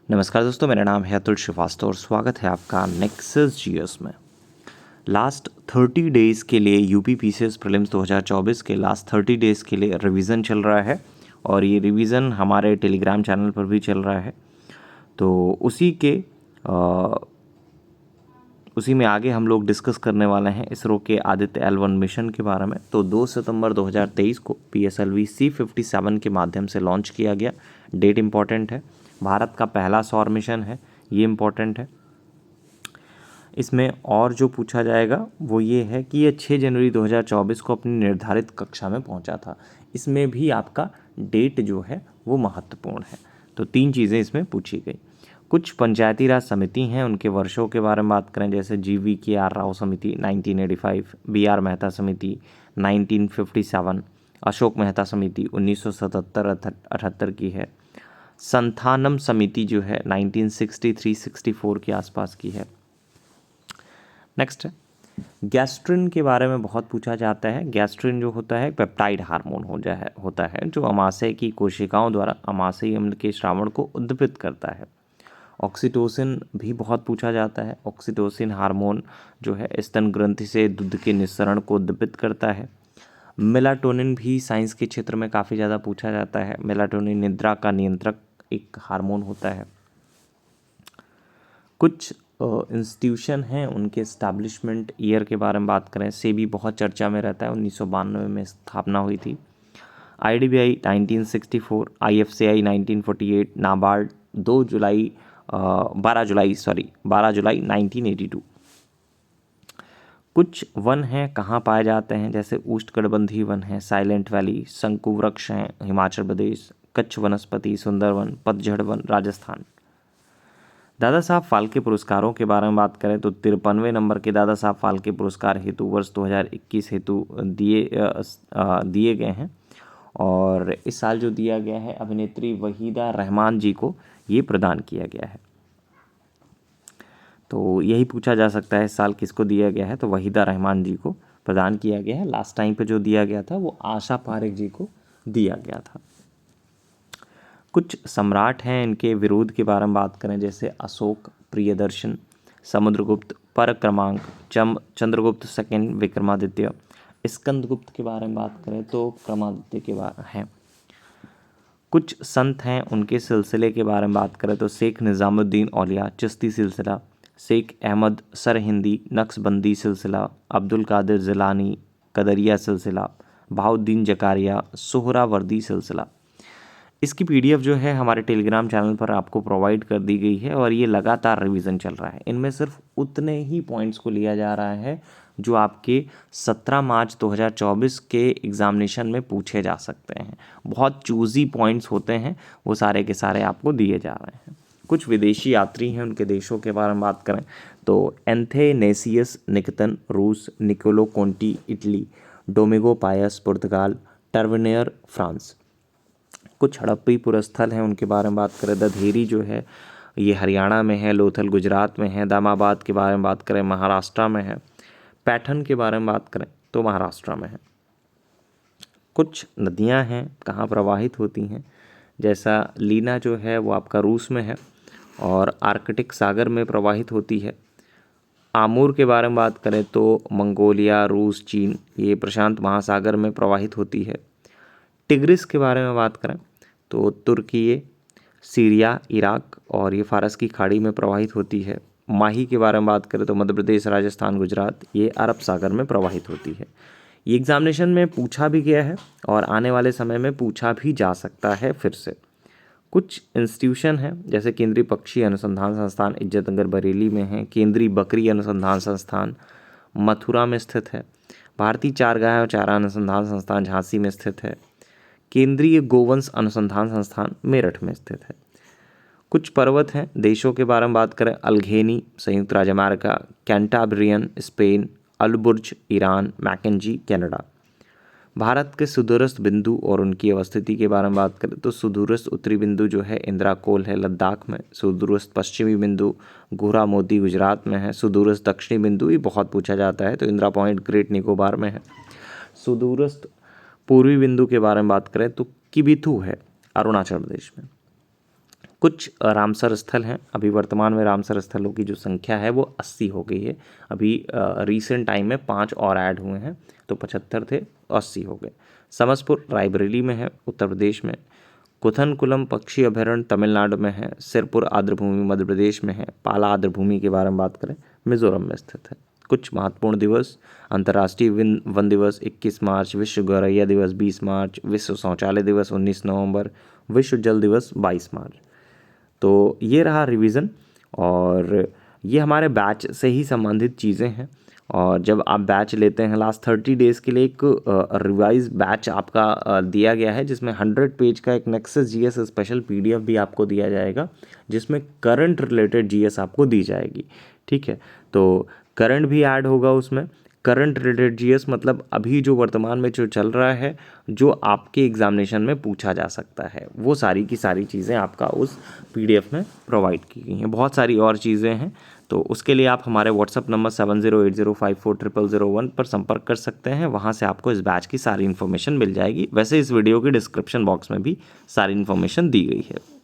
नमस्कार दोस्तों, मेरा नाम है अतुल श्रीवास्तव और स्वागत है आपका नेक्सस जीएस में। लास्ट 30 डेज़ के लिए यूपी पीसीएस प्रीलिम्स 2024 के लास्ट 30 डेज़ के लिए रिवीजन चल रहा है और ये रिवीजन हमारे टेलीग्राम चैनल पर भी चल रहा है। तो उसी में आगे हम लोग डिस्कस करने वाले हैं इसरो के आदित्य L1 मिशन के बारे में। तो 2 सितंबर 2023 को PSLV C57 के माध्यम से लॉन्च किया गया। डेट इम्पॉर्टेंट है, भारत का पहला सौर मिशन है, ये इम्पॉर्टेंट है। इसमें और जो पूछा जाएगा वो ये है कि ये 6 जनवरी 2024 को अपनी निर्धारित कक्षा में पहुंचा था। इसमें भी आपका डेट जो है वो महत्वपूर्ण है। तो 3 चीज़ें इसमें पूछी गई। कुछ पंचायती राज समिति हैं, उनके वर्षों के बारे में बात करें, जैसे GVK राव समिति 1985, BR मेहता समिति 1957, अशोक मेहता समिति 1977-78 की है, संथानम समिति जो है 1963-64 के आसपास की है। नेक्स्ट है गैस्ट्रिन के बारे में बहुत पूछा जाता है। गैस्ट्रिन जो होता है पेप्टाइड हार्मोन होता है जो अमाशय की कोशिकाओं द्वारा अमाशयी अम्ल के श्रावण को उद्दीपित करता है। ऑक्सीटोसिन भी बहुत पूछा जाता है। ऑक्सीटोसिन हार्मोन जो है स्तन ग्रंथि से दूध के निस्सरण को उद्दीपित करता है। मेलाटोनिन भी साइंस के क्षेत्र में काफ़ी ज़्यादा पूछा जाता है। मेलाटोनिन निद्रा का नियंत्रक एक हार्मोन होता है। कुछ इंस्टीट्यूशन हैं, उनके इस्टेब्लिशमेंट ईयर के बारे में बात करें, सेबी बहुत चर्चा में रहता है। 1992 में स्थापना हुई थी। IDBI 1964, IFCI 1948, नाबार्ड 12 जुलाई 1982। कुछ वन हैं कहाँ पाए जाते हैं, जैसे उष्णकटिबंधीय वन है, साइलेंट वैली, शंकु वृक्ष हैं हिमाचल प्रदेश, कच्छ वनस्पति, सुंदरवन, पतझड़ वन राजस्थान। दादा साहब फाल्के पुरस्कारों के बारे में बात करें तो 53वें नंबर के दादा साहब फाल्के पुरस्कार हेतु वर्ष 2021 हेतु दिए गए हैं और इस साल जो दिया गया है अभिनेत्री वहीदा रहमान जी को ये प्रदान किया गया है। तो यही पूछा जा सकता है इस साल किसको दिया गया है, तो वहीदा रहमान जी को प्रदान किया गया है। लास्ट टाइम पे जो दिया गया था वो आशा पारेख जी को दिया गया था। कुछ सम्राट हैं, इनके विरोध के बारे में बात करें, जैसे अशोक, प्रियदर्शन, समुद्रगुप्त, परक्रमांक, चंद्रगुप्त सेकंड, विक्रमादित्य। स्कंदगुप्त के बारे में बात करें तो क्रमादित्य के बारे हैं। कुछ संत हैं, उनके सिलसिले के बारे में बात करें तो शेख निज़ामुद्दीन औलिया चिश्ती सिलसिला, शेख अहमद सरहिंदी नक्शबंदी सिलसिला, अब्दुल कादिर जिलानी कदरिया सिलसिला, बहाउद्दीन जकारिया सोहरावर्दी सिलसिला। इसकी PDF जो है हमारे टेलीग्राम चैनल पर आपको प्रोवाइड कर दी गई है और ये लगातार रिवीजन चल रहा है। इनमें सिर्फ उतने ही पॉइंट्स को लिया जा रहा है जो आपके 17 मार्च 2024 के एग्जामिनेशन में पूछे जा सकते हैं। बहुत चूजी पॉइंट्स होते हैं, वो सारे के सारे आपको दिए जा रहे हैं। कुछ विदेशी यात्री हैं, उनके देशों के बारे में बात करें तो एंथेनेसियस निकतन रूस, निकोलो कोंटी इटली, डोमिगो पायस पुर्तगाल, टर्विनियर फ्रांस। कुछ हड़प्पी पुरस्थल हैं, उनके बारे में बात करें, दधेरी जो है ये हरियाणा में है, लोथल गुजरात में है, दामाबाद के बारे में बात करें महाराष्ट्र में है, पैठन के बारे में बात करें तो महाराष्ट्र में है। कुछ नदियां हैं कहाँ प्रवाहित होती हैं, जैसा लीना जो है वो आपका रूस में है और आर्कटिक सागर में प्रवाहित होती है। आमूर के बारे में बात करें तो मंगोलिया, रूस, चीन, ये प्रशांत महासागर में प्रवाहित होती है। टिग्रिस के बारे में बात करें तो तुर्की, सीरिया, इराक और ये फारस की खाड़ी में प्रवाहित होती है। माही के बारे में बात करें तो मध्य प्रदेश, राजस्थान, गुजरात, ये अरब सागर में प्रवाहित होती है। ये एग्जामिनेशन में पूछा भी गया है और आने वाले समय में पूछा भी जा सकता है फिर से। कुछ इंस्टीट्यूशन हैं, जैसे केंद्रीय पक्षी अनुसंधान संस्थान इज्जतनगर बरेली में है, केंद्रीय बकरी अनुसंधान संस्थान मथुरा में स्थित है, भारतीय चारगाह और चारा अनुसंधान संस्थान झांसी में स्थित है, केंद्रीय गोवंश अनुसंधान संस्थान मेरठ में स्थित है। कुछ पर्वत हैं, देशों के बारे में बात करें, अल्घेनी संयुक्त राज्य America, Cantabrian Spain, Alborz Iran, Mackenzie Canada. Bharat के सुदूरस्थ बिंदु और उनकी अवस्थिति के बारे में बात करें तो सुदूरस्थ उत्तरी बिंदु जो है इंदिरा कोल है लद्दाख में, सुदूरस्थ पश्चिमी बिंदु घोरा मोदी गुजरात में है, सुदूरस्थ दक्षिणी बिंदु ये बहुत पूछा जाता है तो इंदिरा पॉइंट ग्रेट निकोबार में है। सुदूरस्थ पूर्वी बिंदु के बारे में बात करें तो किबिथु है अरुणाचल प्रदेश में। कुछ रामसर स्थल हैं, अभी वर्तमान में रामसर स्थलों की जो संख्या है वो 80 हो गई है। अभी रीसेंट टाइम में 5 और ऐड हुए हैं, तो 75 थे, 80 हो गए। समसपुर रायबरेली में है, उत्तर प्रदेश में। कुथनकुलम पक्षी अभयारण्य तमिलनाडु में है। सिरपुर आर्द्रभूमि मध्य प्रदेश में है। पाला आर्द्रभूमि के बारे में बात करें, मिजोरम में स्थित है। कुछ महत्वपूर्ण दिवस: अंतर्राष्ट्रीय वन दिवस 21 मार्च, विश्व गौरैया दिवस 20 मार्च, विश्व शौचालय दिवस 19 नवंबर, विश्व जल दिवस 22 मार्च। तो ये रहा रिवीजन, और ये हमारे बैच से ही संबंधित चीज़ें हैं। और जब आप बैच लेते हैं लास्ट 30 डेज़ के लिए एक रिवाइज बैच आपका दिया गया है, जिसमें 100 पेज का एक नेक्सस जीएस स्पेशल पीडीएफ भी आपको दिया जाएगा, जिसमें करंट रिलेटेड जीएस आपको दी जाएगी। ठीक है, तो करंट भी ऐड होगा उसमें। करंट रिलेटेड जीएस मतलब अभी जो वर्तमान में जो चल रहा है, जो आपके एग्जामिनेशन में पूछा जा सकता है, वो सारी की सारी चीज़ें आपका उस पीडीएफ में प्रोवाइड की गई हैं। बहुत सारी और चीज़ें हैं, तो उसके लिए आप हमारे व्हाट्सअप नंबर 7080540001 पर संपर्क कर सकते हैं। वहाँ से आपको इस बैच की सारी इन्फॉर्मेशन मिल जाएगी। वैसे इस वीडियो के डिस्क्रिप्शन बॉक्स में भी सारी इन्फॉर्मेशन दी गई है।